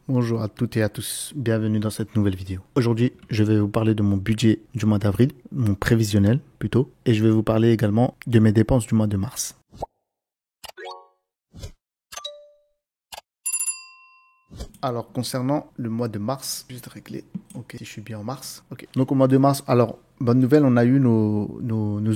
Bonjour à toutes et à tous, bienvenue dans cette nouvelle vidéo. Aujourd'hui, je vais vous parler de mon budget du mois d'avril, mon prévisionnel plutôt, et je vais vous parler également de mes dépenses du mois de mars. Alors, concernant le mois de mars, juste régler, ok, si je suis bien en mars, ok. Donc au mois de mars, alors, bonne nouvelle, on a eu nos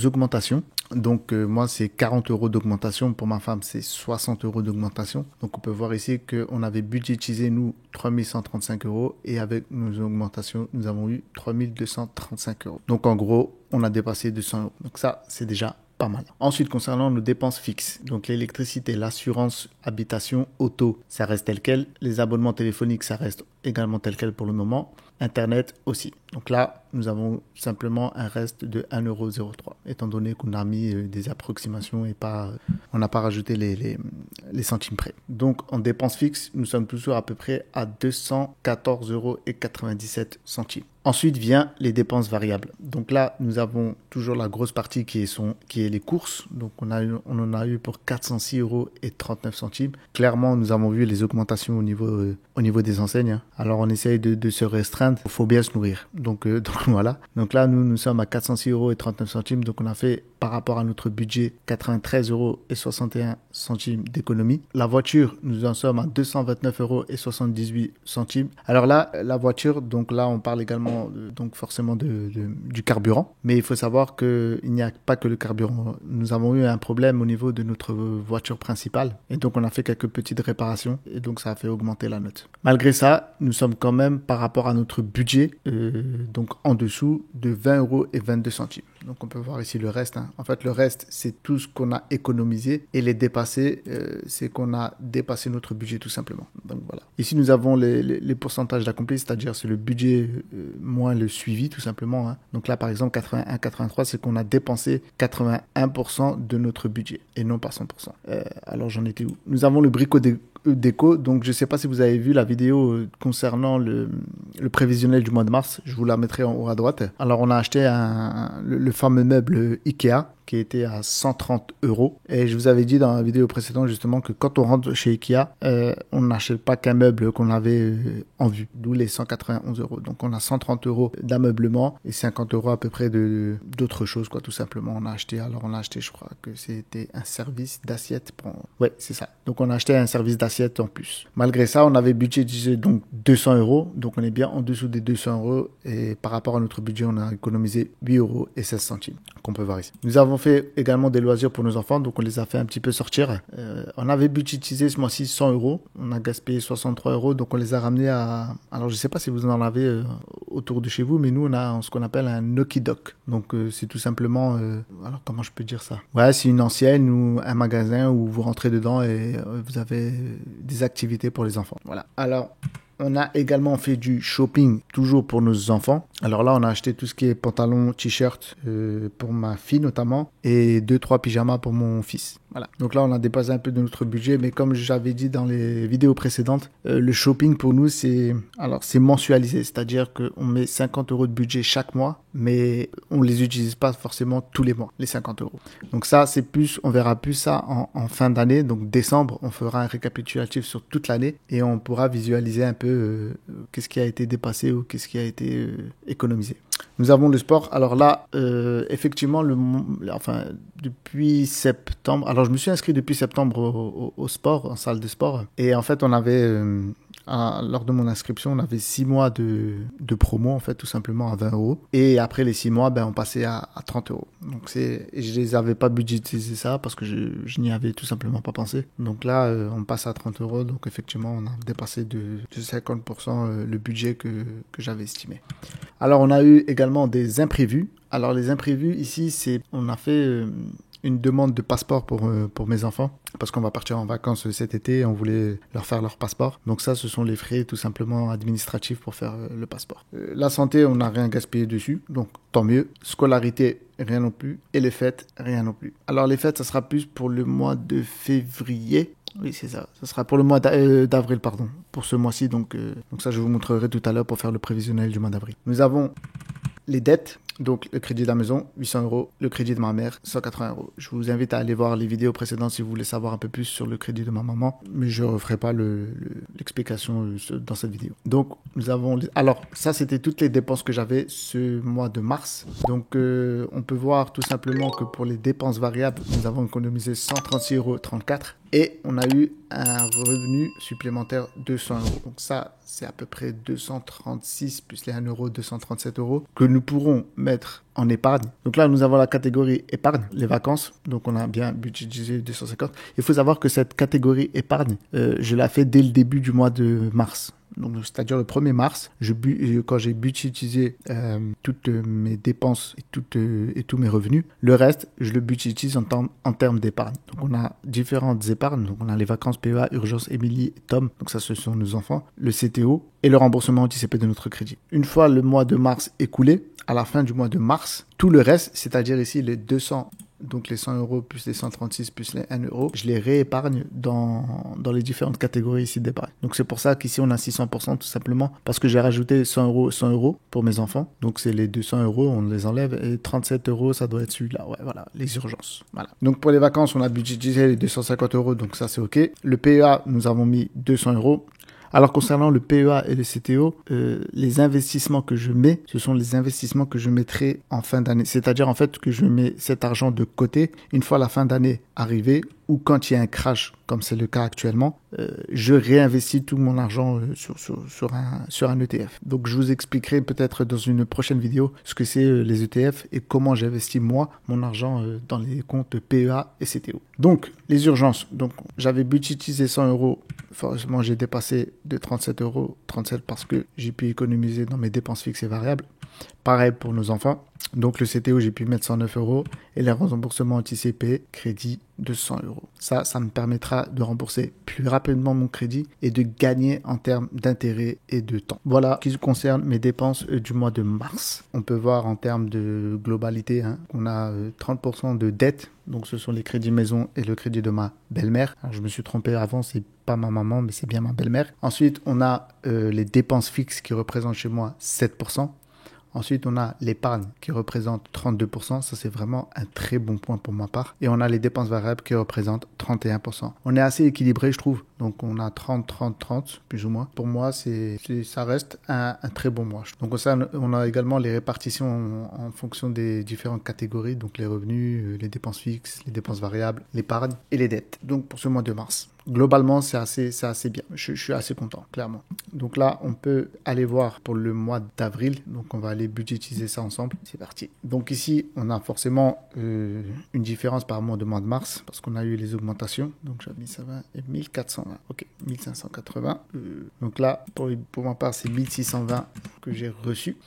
augmentations. Donc moi, c'est 40 euros d'augmentation. Pour ma femme, c'est 60 euros d'augmentation. Donc on peut voir ici qu'on avait budgétisé, nous, 3135 euros. Et avec nos augmentations, nous avons eu 3235 euros. Donc en gros, on a dépassé 200 euros. Donc ça, c'est déjà pas mal. Ensuite, concernant nos dépenses fixes, donc l'électricité, l'assurance, habitation, auto, ça reste tel quel. Les abonnements téléphoniques, ça reste également tel quel pour le moment. Internet aussi. Donc là, nous avons simplement un reste de 1,03 €, étant donné qu'on a mis des approximations et pas, on n'a pas rajouté les centimes près. Donc en dépenses fixes, nous sommes toujours à peu près à 214,97 €. Ensuite vient les dépenses variables. Donc là, nous avons toujours la grosse partie qui est les courses. Donc on en a eu pour 406,39 €. Clairement, nous avons vu les augmentations au niveau des enseignes, hein. Alors on essaye de se restreindre. Il faut bien se nourrir. Donc voilà. Donc là, nous sommes à 406,39 €. Donc on a fait par rapport à notre budget 93,61 € d'économie. La voiture, nous en sommes à 229,78 €. Alors là, la voiture, donc là, on parle également donc forcément du carburant. Mais il faut savoir qu'il n'y a pas que le carburant. Nous avons eu un problème au niveau de notre voiture principale. Et donc on a fait quelques petites réparations. Et donc ça a fait augmenter la note. Malgré ça, nous sommes quand même par rapport à notre budget, donc en dessous de 20,22 €. Donc on peut voir ici le reste, hein. En fait, le reste, c'est tout ce qu'on a économisé. Et les dépassés, c'est qu'on a dépassé notre budget tout simplement. Donc voilà. Ici, nous avons les pourcentages d'accomplis, c'est-à-dire c'est le budget moins le suivi tout simplement, hein. Donc là, par exemple, 81, 83, c'est qu'on a dépensé 81% de notre budget et non pas 100%. Alors j'en étais où? Nous avons le Brico Déco. Donc je ne sais pas si vous avez vu la vidéo concernant le prévisionnel du mois de mars. Je vous la mettrai en haut à droite. Alors on a acheté le fameux meuble Ikea qui était à 130 €. Et je vous avais dit dans la vidéo précédente justement que quand on rentre chez Ikea, on n'achète pas qu'un meuble qu'on avait en vue, d'où les 191 €. Donc on a 130 € d'ameublement et 50 € à peu près d'autres choses, quoi, tout simplement. On a acheté, je crois que c'était un service d'assiette. Ouais, c'est ça. Donc on a acheté un service d'assiette en plus. Malgré ça, on avait budgétisé donc 200 €. Donc on est bien en dessous des 200 € et par rapport à notre budget, on a économisé 8,16 € qu'on peut voir ici. Nous avons fait également des loisirs pour nos enfants, donc on les a fait un petit peu sortir. On avait budgétisé ce mois-ci 100 €, on a gaspillé 63 €, donc on les a ramenés à... Alors je ne sais pas si vous en avez autour de chez vous, mais nous on a ce qu'on appelle un Nokidoc. Donc c'est tout simplement... alors comment je peux dire ça? Ouais, c'est une ancienne ou un magasin où vous rentrez dedans et vous avez des activités pour les enfants. Voilà. Alors... on a également fait du shopping, toujours pour nos enfants. Alors là, on a acheté tout ce qui est pantalon, t-shirt pour ma fille notamment et 2-3 pyjamas pour mon fils. Voilà. Donc là, on a dépassé un peu de notre budget, mais comme j'avais dit dans les vidéos précédentes, le shopping pour nous, c'est mensualisé. C'est-à-dire qu'on met 50 € de budget chaque mois, mais on les utilise pas forcément tous les mois, les 50 €. Donc ça, c'est plus, on verra plus ça en fin d'année. Donc décembre, on fera un récapitulatif sur toute l'année et on pourra visualiser un peu qu'est-ce qui a été dépassé ou qu'est-ce qui a été économisé. Nous avons le sport. Alors là, effectivement, depuis septembre. Alors je me suis inscrit depuis septembre au sport, en salle de sport. Et en fait, on avait lors de mon inscription, on avait 6 mois de promo, en fait, tout simplement à 20 €. Et après les 6 mois, on passait à 30 €. Donc je les avais pas budgétisé ça parce que je n'y avais tout simplement pas pensé. Donc là, on passe à 30 €. Donc effectivement, on a dépassé de 50% le budget que j'avais estimé. Alors on a eu également des imprévus. Alors les imprévus ici, on a fait une demande de passeport pour mes enfants parce qu'on va partir en vacances cet été et on voulait leur faire leur passeport. Donc ça, ce sont les frais tout simplement administratifs pour faire le passeport. La santé, on n'a rien gaspillé dessus, donc tant mieux. Scolarité, rien non plus. Et les fêtes, rien non plus. Alors les fêtes, ça sera plus pour le mois de février. Oui, c'est ça. Ça sera pour le mois d'avril, pardon. Pour ce mois-ci, donc ça, je vous montrerai tout à l'heure pour faire le prévisionnel du mois d'avril. Nous avons les dettes. Donc, le crédit de la maison, 800 euros. Le crédit de ma mère, 180 euros. Je vous invite à aller voir les vidéos précédentes si vous voulez savoir un peu plus sur le crédit de ma maman. Mais je ne referai pas l'explication dans cette vidéo. Donc, nous avons... Alors, ça, c'était toutes les dépenses que j'avais ce mois de mars. Donc, on peut voir tout simplement que pour les dépenses variables, nous avons économisé 136,34 euros. Et on a eu un revenu supplémentaire 200 euros. Donc ça, c'est à peu près 236 plus les 1 euro, 237 euros que nous pourrons mettre en épargne. Donc là, nous avons la catégorie épargne, les vacances. Donc on a bien budgétisé 250. Il faut savoir que cette catégorie épargne, je l'ai fait dès le début du mois de mars. Donc, c'est-à-dire le 1er mars, quand j'ai budgétisé toutes mes dépenses et tous mes revenus, le reste, je le budgétise en termes d'épargne. Donc, on a différentes épargnes. Donc, on a les vacances PEA, Urgence, Émilie, Tom. Donc, ça, ce sont nos enfants. Le CTO et le remboursement anticipé de notre crédit. Une fois le mois de mars écoulé, à la fin du mois de mars, tout le reste, c'est-à-dire ici les 200, donc les 100 euros plus les 136 plus les 1 euro, je les réépargne dans les différentes catégories ici d'épargne. Donc c'est pour ça qu'ici on a 600% tout simplement parce que j'ai rajouté 100 euros pour mes enfants. Donc c'est les 200 euros, on les enlève et 37 euros, ça doit être celui-là. Ouais, voilà, les urgences. Voilà. Donc pour les vacances, on a budgétisé les 250 euros, donc ça c'est OK. Le PEA, nous avons mis 200 euros. Alors concernant le PEA et le CTO, les investissements que je mets, ce sont les investissements que je mettrai en fin d'année. C'est-à-dire en fait que je mets cet argent de côté une fois la fin d'année arrivée ou quand il y a un crash, comme c'est le cas actuellement, je réinvestis tout mon argent sur un ETF. Donc je vous expliquerai peut-être dans une prochaine vidéo ce que c'est les ETF et comment j'investis moi mon argent dans les comptes PEA et CTO. Donc les urgences, donc j'avais budgétisé 100 euros, forcément j'ai dépassé de 37 euros, 37 parce que j'ai pu économiser dans mes dépenses fixes et variables. Pareil pour nos enfants. Donc le CTO, j'ai pu mettre 109 euros et les remboursements anticipés, crédit de 100 euros. Ça me permettra de rembourser plus rapidement mon crédit et de gagner en termes d'intérêt et de temps. Voilà ce qui concerne mes dépenses du mois de mars. On peut voir en termes de globalité, on a 30% de dette. Donc ce sont les crédits maison et le crédit de ma belle-mère. Alors, je me suis trompé avant, c'est pas ma maman, mais c'est bien ma belle-mère. Ensuite, on a les dépenses fixes qui représentent chez moi 7%. Ensuite, on a l'épargne qui représente 32%. Ça, c'est vraiment un très bon point pour ma part. Et on a les dépenses variables qui représentent 31%. On est assez équilibré, je trouve. Donc, on a 30, 30, 30, plus ou moins. Pour moi, ça reste un très bon mois. Donc, ça, on a également les répartitions en fonction des différentes catégories. Donc, les revenus, les dépenses fixes, les dépenses variables, l'épargne et les dettes. Donc, pour ce mois de mars. Globalement, c'est assez bien. Je suis assez content, clairement. Donc là, on peut aller voir pour le mois d'avril. Donc, on va aller budgétiser ça ensemble. C'est parti. Donc ici, on a forcément une différence par rapport au mois de mars parce qu'on a eu les augmentations. Donc, j'avais mis ça 20 et 1420. OK, 1580. Donc là, pour ma part, c'est 1620 que j'ai reçu.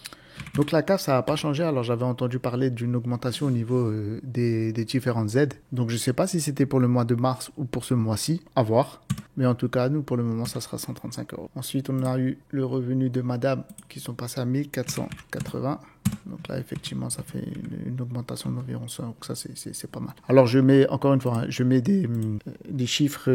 Donc la CAF, ça n'a pas changé. Alors j'avais entendu parler d'une augmentation au niveau des différentes aides. Donc je ne sais pas si c'était pour le mois de mars ou pour ce mois-ci. À voir. Mais en tout cas, nous, pour le moment, ça sera 135 euros. Ensuite, on a eu le revenu de madame qui sont passés à 1480. Donc là, effectivement, ça fait une augmentation d'environ 100 euros. Ça, c'est pas mal. Alors, je mets, encore une fois, je mets des chiffres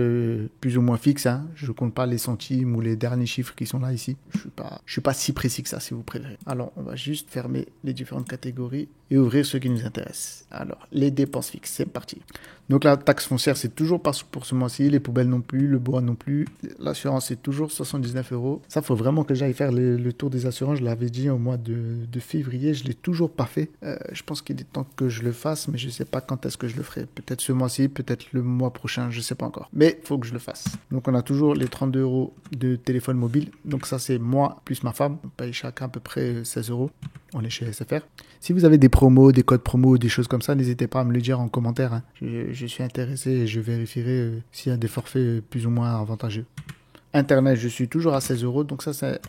plus ou moins fixes. Je ne compte pas les centimes ou les derniers chiffres qui sont là ici. Je suis pas si précis que ça, si vous préférez. Alors, on va juste fermer les différentes catégories et ouvrir ceux qui nous intéressent. Alors, les dépenses fixes, c'est parti. Donc, la taxe foncière, c'est toujours pas pour ce mois-ci. Les poubelles non plus, le bois non plus. L'assurance, c'est toujours 79 euros. Ça, il faut vraiment que j'aille faire le tour des assurances. Je l'avais dit au mois de février. Je ne l'ai toujours pas fait. Je pense qu'il est temps que je le fasse, mais je ne sais pas quand est-ce que je le ferai. Peut-être ce mois-ci, peut-être le mois prochain, je ne sais pas encore. Mais il faut que je le fasse. Donc, on a toujours les 32 euros de téléphone mobile. Donc, ça, c'est moi plus ma femme. On paye chacun à peu près 16 euros. On est chez SFR. Si vous avez des promos, des codes promos, des choses comme ça, n'hésitez pas à me le dire en commentaire. Je suis intéressé et je vérifierai s'il y a des forfaits plus ou moins avantageux. Internet, je suis toujours à 16 euros. Donc ça, c'est...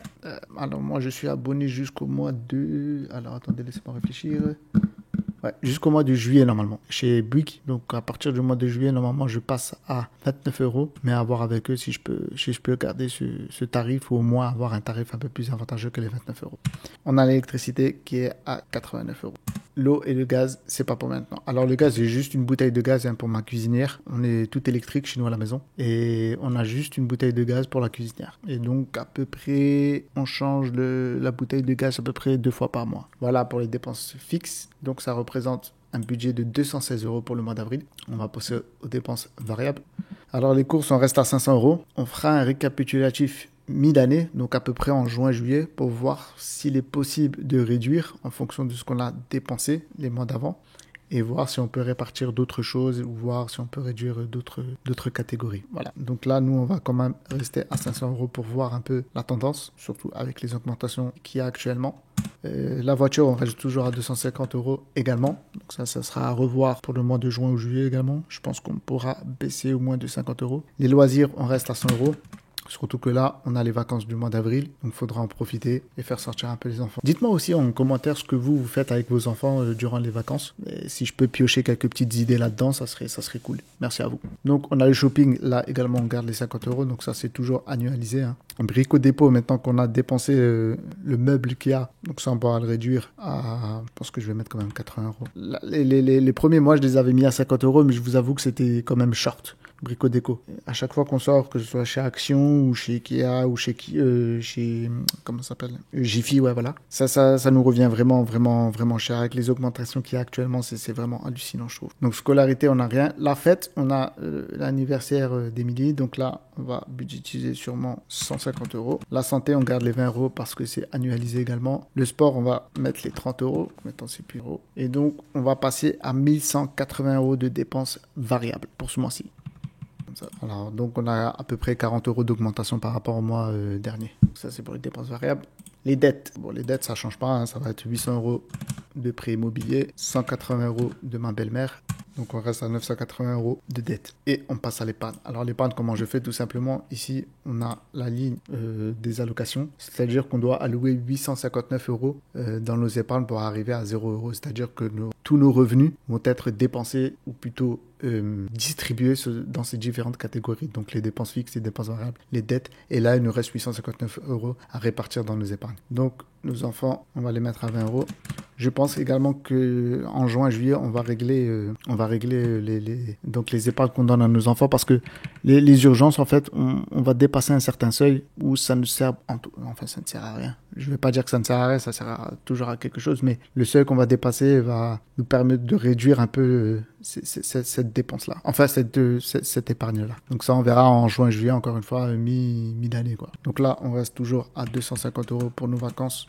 alors moi, je suis abonné jusqu'au mois de... Alors attendez, laissez-moi réfléchir. Ouais, jusqu'au mois de juillet normalement, chez Bouygues. Donc à partir du mois de juillet, normalement, je passe à 29 euros. Mais à voir avec eux si je peux garder ce tarif ou au moins avoir un tarif un peu plus avantageux que les 29 euros. On a l'électricité qui est à 89 euros. l'eau et le gaz, c'est pas pour maintenant. Alors le gaz, j'ai juste une bouteille de gaz pour ma cuisinière. On est tout électrique chez nous à la maison. Et on a juste une bouteille de gaz pour la cuisinière. Et donc à peu près, on change la bouteille de gaz à peu près 2 fois par mois. Voilà pour les dépenses fixes. Donc ça représente un budget de 216 € pour le mois d'avril. On va passer aux dépenses variables. Alors les courses, on reste à 500 €. On fera un récapitulatif mi-d'année, donc à peu près en juin-juillet, pour voir s'il est possible de réduire en fonction de ce qu'on a dépensé les mois d'avant et voir si on peut répartir d'autres choses ou voir si on peut réduire d'autres catégories. Voilà. Donc là, nous, on va quand même rester à 500 € pour voir un peu la tendance, surtout avec les augmentations qu'il y a actuellement. La voiture, on reste toujours à 250 € également. Donc ça sera à revoir pour le mois de juin ou juillet également. Je pense qu'on pourra baisser au moins de 50 €. Les loisirs, on reste à 100 €. Surtout que là, on a les vacances du mois d'avril, donc il faudra en profiter et faire sortir un peu les enfants. Dites-moi aussi en commentaire ce que vous faites avec vos enfants durant les vacances. Et si je peux piocher quelques petites idées là-dedans, ça serait cool. Merci à vous. Donc, on a le shopping. Là, également, on garde les 50 €. Donc, ça, c'est toujours annualisé. Brico Dépôt, maintenant qu'on a dépensé le meuble qu'il y a. Donc, ça, on pourra le réduire à... Je pense que je vais mettre quand même 80 €. Là, les premiers mois, je les avais mis à 50 €, mais je vous avoue que c'était quand même short. Brico Déco. À chaque fois qu'on sort, que ce soit chez Action ou chez Ikea ou chez comment ça s'appelle, Jiffy, ouais, voilà. Ça nous revient vraiment cher avec les augmentations qu'il y a actuellement. C'est vraiment hallucinant, je trouve. Donc scolarité, on n'a rien. La fête, on a l'anniversaire d'Emilie. Donc là, on va budgétiser sûrement 150 €. La santé, on garde les 20 € parce que c'est annualisé également. Le sport, on va mettre les 30 €. Mettons, c'est plus euros. Et donc, on va passer à 1180 € de dépenses variables pour ce mois-ci. Alors, donc on a à peu près 40 € d'augmentation par rapport au mois dernier. Ça, c'est pour les dépenses variables. Les dettes. Bon, les dettes, ça ne change pas. Ça va être 800 € de prêt immobilier, 180 € de ma belle-mère. Donc, on reste à 980 € de dette. Et on passe à l'épargne. Alors, l'épargne, comment je fais? Tout simplement, ici, on a la ligne des allocations. C'est-à-dire qu'on doit allouer 859 € dans nos épargnes pour arriver à 0 €. C'est-à-dire que tous nos revenus vont être dépensés ou plutôt distribués dans ces différentes catégories. Donc, les dépenses fixes, les dépenses variables, les dettes. Et là, il nous reste 859 € à répartir dans nos épargnes. Donc, nos enfants, on va les mettre à 20 €. Je pense également que en juin, juillet, on va régler donc les épargnes qu'on donne à nos enfants parce que les urgences, en fait, on va dépasser un certain seuil où ça ne sert, ça ne sert à rien. Je ne vais pas dire que ça ne sert à rien, ça sert toujours à quelque chose, mais le seuil qu'on va dépasser va nous permettre de réduire un peu cette dépense-là. Enfin, cette épargne-là. Donc ça, on verra en juin, juillet, encore une fois, mi-d'année, quoi. Donc là, on reste toujours à 250 € pour nos vacances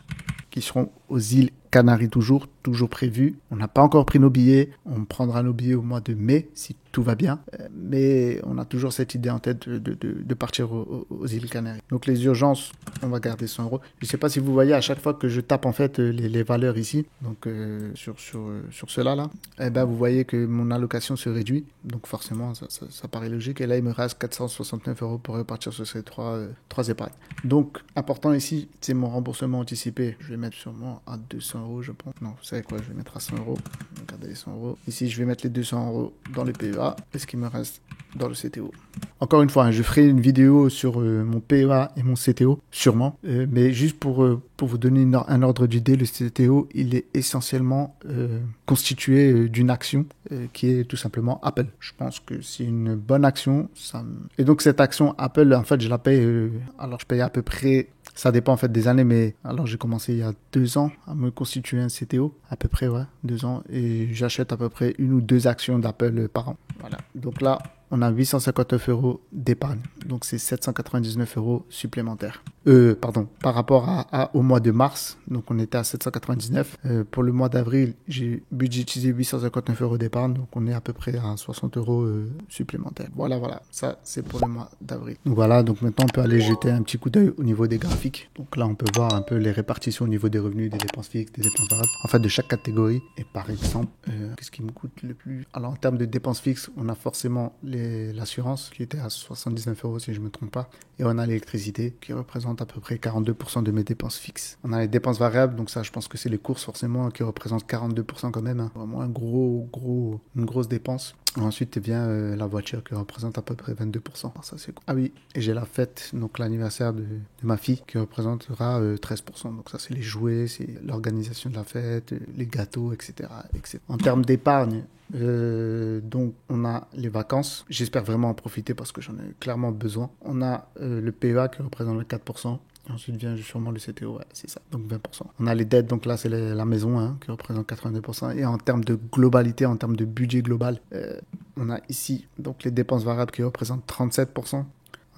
qui seront aux îles Canaries toujours prévu. On n'a pas encore pris nos billets. On prendra nos billets au mois de mai si tout va bien. Mais on a toujours cette idée en tête de partir aux îles Canaries. Donc les urgences, on va garder 100 €. Je ne sais pas si vous voyez à chaque fois que je tape en fait les valeurs ici, donc sur cela là, eh ben vous voyez que mon allocation se réduit. Donc forcément ça paraît logique. Et là il me reste 469 € pour repartir sur ces trois épargnes. Donc important ici, c'est mon remboursement anticipé. Je vais mettre sûrement à 200 € je pense. Non, vous savez quoi, je vais mettre à 100 €. Regardez les 100 €. Ici je vais mettre les 200 € dans le PEA. Et ce qui me reste dans le CTO. Encore une fois, je ferai une vidéo sur mon PEA et mon CTO, sûrement. Mais juste pour vous donner un ordre d'idée, le CTO, il est essentiellement constitué d'une action qui est tout simplement Apple. Je pense que c'est une bonne action. Et donc cette action Apple, en fait, je la paye. Alors je paye à peu près... Ça dépend en fait des années, mais alors j'ai commencé il y a 2 ans à me constituer un CTO, à peu près, ouais, 2 ans. Et j'achète à peu près 1 ou 2 actions d'Apple par an. Voilà. Donc là, on a 859 € d'épargne. Donc c'est 799 € supplémentaires. Par rapport au mois de mars, donc on était à 799. Pour le mois d'avril, j'ai budgétisé 859 € d'épargne, donc on est à peu près à 60 € supplémentaires. Voilà, ça c'est pour le mois d'avril. Donc voilà, donc maintenant on peut aller jeter un petit coup d'œil au niveau des graphiques. Donc là on peut voir un peu les répartitions au niveau des revenus, des dépenses fixes, des dépenses variables, en fait de chaque catégorie. Et par exemple, qu'est-ce qui me coûte le plus? Alors en termes de dépenses fixes, on a forcément l'assurance qui était à 79 € si je ne me trompe pas. Et on a l'électricité qui représente à peu près 42% de mes dépenses fixes. On a les dépenses variables, donc ça je pense que c'est les courses forcément qui représentent 42% quand même. Vraiment une grosse dépense. Ensuite vient la voiture qui représente à peu près 22%. Ça, c'est cool. Ah oui, et j'ai la fête, donc l'anniversaire de ma fille qui représentera 13%. Donc ça, c'est les jouets, c'est l'organisation de la fête, les gâteaux, etc., etc. En termes d'épargne, donc on a les vacances. J'espère vraiment en profiter parce que j'en ai clairement besoin. On a le PEA qui représente le 4%. Ensuite vient sûrement le CTO, ouais, c'est ça, donc 20%. On a les dettes, donc là c'est la maison hein, qui représente 82%. Et en termes de globalité, en termes de budget global, on a ici donc les dépenses variables qui représentent 37%.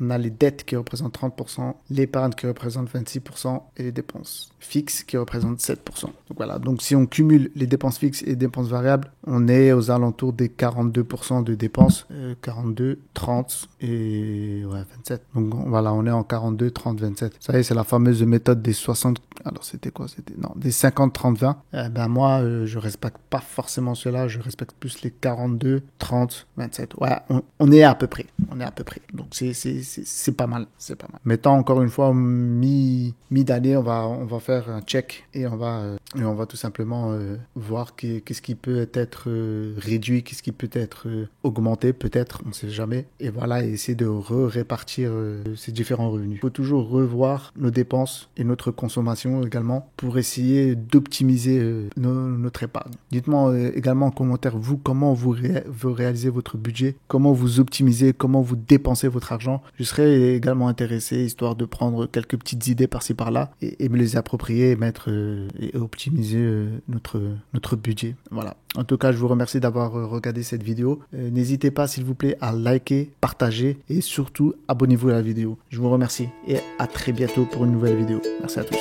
On a les dettes qui représentent 30%, l'épargne qui représente 26% et les dépenses fixes qui représentent 7%. Donc voilà, donc si on cumule les dépenses fixes et les dépenses variables, on est aux alentours des 42% de dépenses, 42, 30 et ouais, 27. Donc voilà, on est en 42, 30, 27. Vous savez, c'est la fameuse méthode des 60... Alors c'était quoi? Non, des 50, 30, 20. Ben moi, je respecte pas forcément cela, je respecte plus les 42, 30, 27. Ouais, on est à peu près. On est à peu près. Donc c'est pas mal, c'est pas mal. Mettons encore une fois mi-d'année, on va faire un check et on va tout simplement voir qu'est-ce qui peut être réduit, qu'est-ce qui peut être augmenté, peut-être, on ne sait jamais. Et voilà, et essayer de répartir ces différents revenus. Il faut toujours revoir nos dépenses et notre consommation également pour essayer d'optimiser notre épargne. Dites-moi également en commentaire, vous, comment vous réalisez votre budget, comment vous optimisez, comment vous dépensez votre argent. Je serais également intéressé, histoire de prendre quelques petites idées par-ci par-là et me les approprier et mettre et optimiser notre budget. Voilà. En tout cas, je vous remercie d'avoir regardé cette vidéo. N'hésitez pas, s'il vous plaît, à liker, partager et surtout, abonnez-vous à la vidéo. Je vous remercie et à très bientôt pour une nouvelle vidéo. Merci à tous.